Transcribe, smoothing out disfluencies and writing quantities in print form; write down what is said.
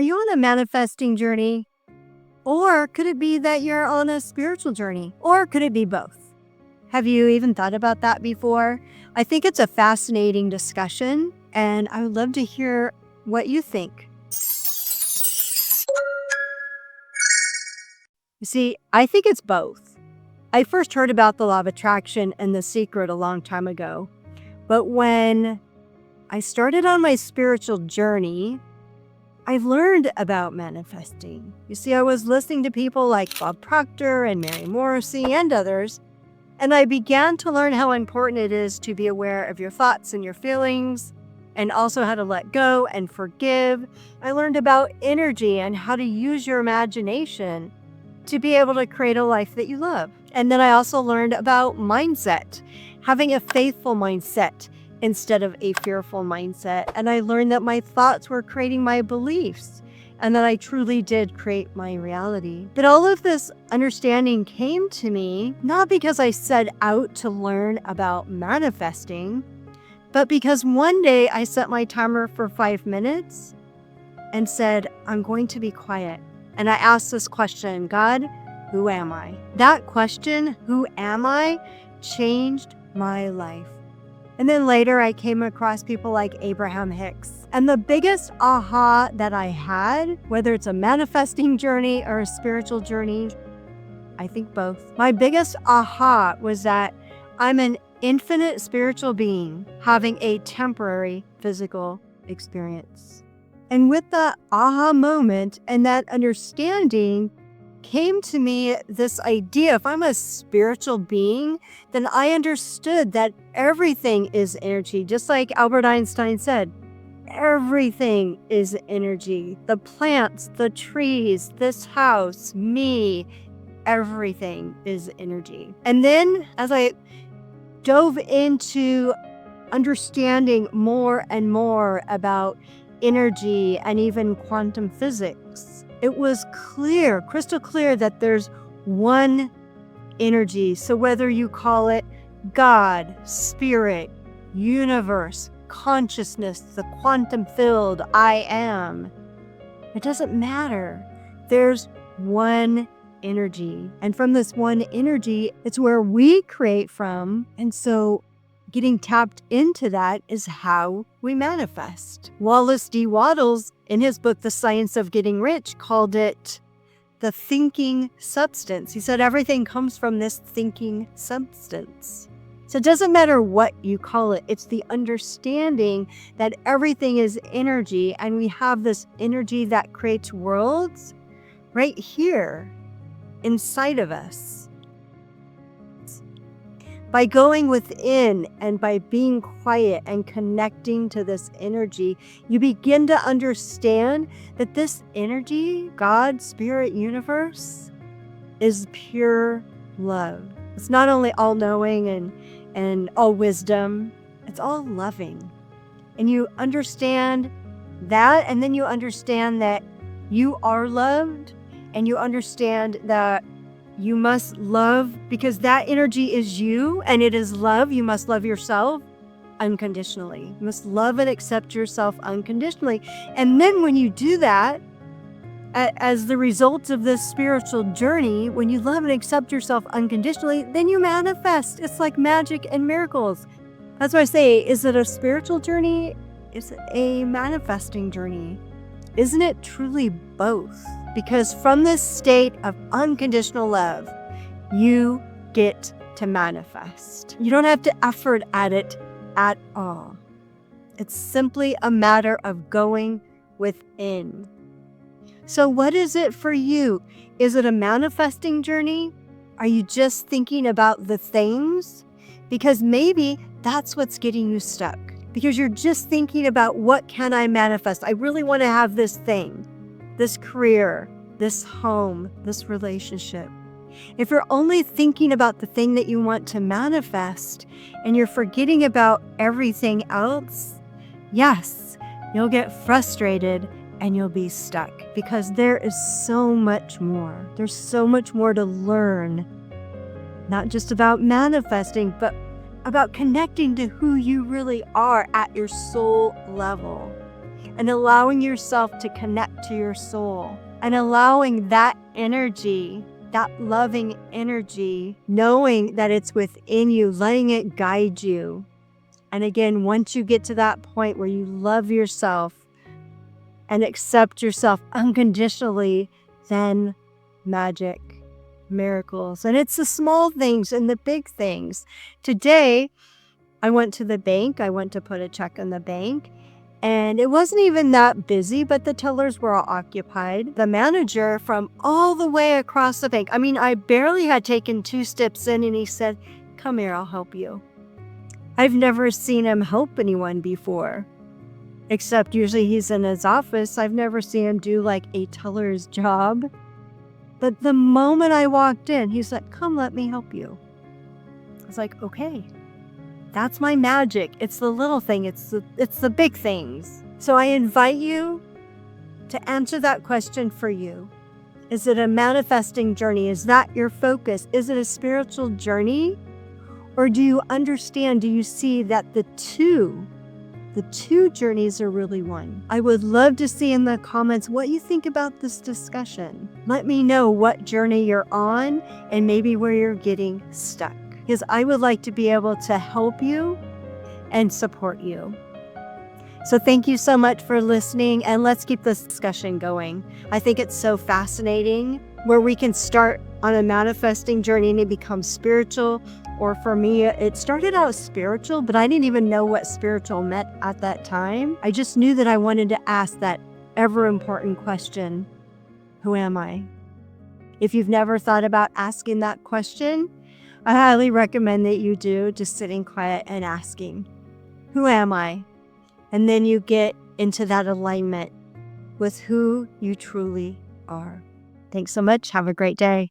you on a manifesting journey? Or could it be that you're on a spiritual journey? Or could it be both? Have you even thought about that before? I think it's a fascinating discussion, and I would love to hear what you think. You see, I think it's both. I first heard about the law of attraction and The Secret a long time ago. But when I started on my spiritual journey, I've learned about manifesting. You see, I was listening to people like Bob Proctor and Mary Morrissey and others, and I began to learn how important it is to be aware of your thoughts and your feelings, and also how to let go and forgive. I learned about energy and how to use your imagination to be able to create a life that you love. And then I also learned about mindset, having a faithful mindset instead of a fearful mindset. And I learned that my thoughts were creating my beliefs and that I truly did create my reality. But all of this understanding came to me not because I set out to learn about manifesting, but because one day I set my timer for 5 minutes and said, I'm going to be quiet. And I asked this question, God, who am I? That question, who am I, changed my life. And then later I came across people like Abraham Hicks. And the biggest aha that I had, whether it's a manifesting journey or a spiritual journey, I think both. My biggest aha was that I'm an infinite spiritual being having a temporary physical experience. And with that aha moment and that understanding came to me this idea, if I'm a spiritual being, then I understood that everything is energy. Just like Albert Einstein said, everything is energy. The plants, the trees, this house, me, everything is energy. And then as I dove into understanding more and more about energy and even quantum physics, it was clear, crystal clear, that there's one energy. So whether you call it God, spirit, universe, consciousness, the quantum field, I am, it doesn't matter. There's one energy. And from this one energy, it's where we create from. And so getting tapped into that is how we manifest. Wallace D. Wattles, in his book, The Science of Getting Rich, called it the thinking substance. He said everything comes from this thinking substance. So it doesn't matter what you call it. It's the understanding that everything is energy, and we have this energy that creates worlds right here inside of us. By going within and by being quiet and connecting to this energy, you begin to understand that this energy, God, spirit, universe, is pure love. It's not only all-knowing and all wisdom, it's all loving. And you understand that, and then you understand that you are loved, and you understand that you must love because that energy is you and it is love. You must love yourself unconditionally. You must love and accept yourself unconditionally. And then when you do that, as the result of this spiritual journey, when you love and accept yourself unconditionally, then you manifest. It's like magic and miracles. That's why I say, is it a spiritual journey? Is it a manifesting journey? Isn't it truly both? Because from this state of unconditional love, you get to manifest. You don't have to effort at it at all. It's simply a matter of going within. So what is it for you? Is it a manifesting journey? Are you just thinking about the things? Because maybe that's what's getting you stuck. Because you're just thinking about, what can I manifest? I really want to have this thing, this career, this home, this relationship. If you're only thinking about the thing that you want to manifest and you're forgetting about everything else, yes, you'll get frustrated and you'll be stuck, because there is so much more. There's so much more to learn, not just about manifesting, but about connecting to who you really are at your soul level. and allowing yourself to connect to your soul and allowing that energy, that loving energy, knowing that it's within you, letting it guide you. And again, once you get to that point where you love yourself and accept yourself unconditionally, then magic, miracles. And it's the small things and the big things. Today, I went to the bank. I went to put a check in the bank. And it wasn't even that busy, but the tellers were all occupied. The manager from all the way across the bank, I mean, I barely had taken 2 steps in, and he said, "Come here, I'll help you." I've never seen him help anyone before, except usually he's in his office. I've never seen him do like a teller's job. But the moment I walked in, he's like, "Come, let me help you." I was like, okay. That's my magic. It's the little thing. It's the big things. So I invite you to answer that question for you. Is it a manifesting journey? Is that your focus? Is it a spiritual journey? Or do you understand, do you see that the two journeys are really one? I would love to see in the comments what you think about this discussion. Let me know what journey you're on and maybe where you're getting stuck, because I would like to be able to help you and support you. So thank you so much for listening, and let's keep this discussion going. I think it's so fascinating where we can start on a manifesting journey and it becomes spiritual. Or for me, it started out spiritual, but I didn't even know what spiritual meant at that time. I just knew that I wanted to ask that ever important question, who am I? If you've never thought about asking that question, I highly recommend that you do, just sitting quiet and asking, who am I? And then you get into that alignment with who you truly are. Thanks so much. Have a great day.